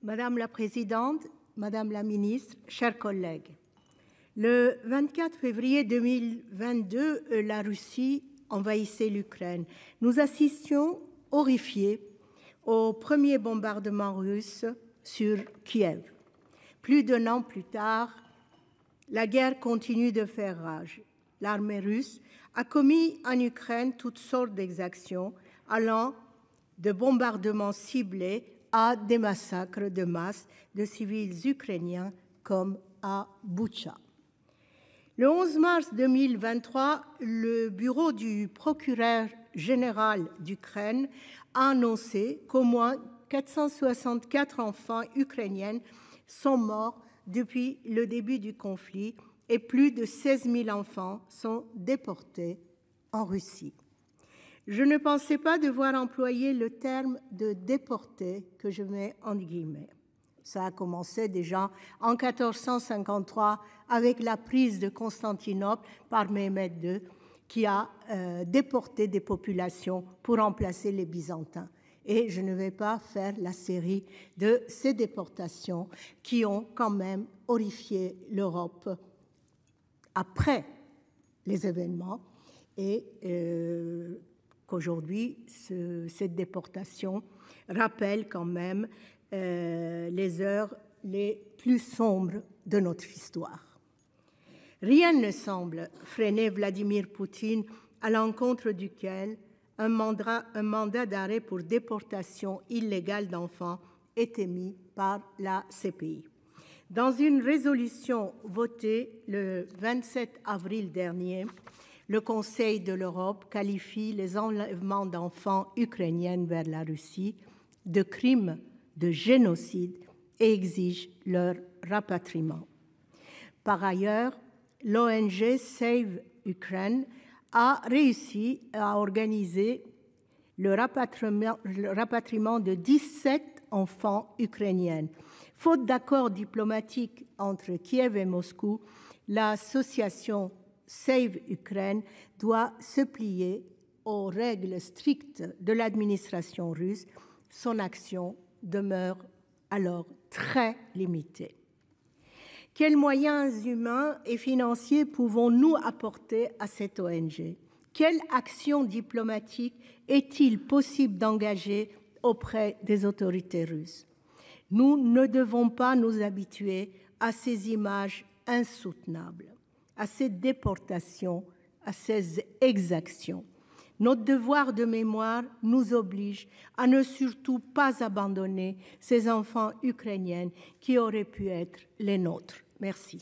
Madame la Présidente, Madame la Ministre, chers collègues, le 24 février 2022, la Russie envahissait l'Ukraine. Nous assistions, horrifiés, au premier bombardement russe sur Kiev. Plus d'un an plus tard, la guerre continue de faire rage. L'armée russe a commis en Ukraine toutes sortes d'exactions, allant de bombardements ciblés à des massacres de masse de civils ukrainiens comme à Boutcha. Le 11 mars 2023, le bureau du procureur général d'Ukraine a annoncé qu'au moins 464 enfants ukrainiens sont morts depuis le début du conflit et plus de 16 000 enfants sont déportés en Russie. Je ne pensais pas devoir employer le terme de déportés que je mets en guillemets. Ça a commencé déjà en 1453 avec la prise de Constantinople par Mehmed II qui a déporté des populations pour remplacer les Byzantins. Et je ne vais pas faire la série de ces déportations qui ont quand même horrifié l'Europe après les événements et qu'aujourd'hui, cette déportation rappelle quand même les heures les plus sombres de notre histoire. Rien ne semble freiner Vladimir Poutine à l'encontre duquel un mandat d'arrêt pour déportation illégale d'enfants est émis par la CPI. Dans une résolution votée le 27 avril dernier, le Conseil de l'Europe qualifie les enlèvements d'enfants ukrainiens vers la Russie de crimes de génocide et exige leur rapatriement. Par ailleurs, l'ONG Save Ukraine a réussi à organiser le rapatriement de 17 enfants ukrainiens. Faute d'accord diplomatique entre Kiev et Moscou, l'association Save Ukraine doit se plier aux règles strictes de l'administration russe. Son action demeure alors très limitée. Quels moyens humains et financiers pouvons-nous apporter à cette ONG? Quelle action diplomatique est-il possible d'engager auprès des autorités russes? Nous ne devons pas nous habituer à ces images insoutenables, à ces déportations, à ces exactions. Notre devoir de mémoire nous oblige à ne surtout pas abandonner ces enfants ukrainiens qui auraient pu être les nôtres. Merci.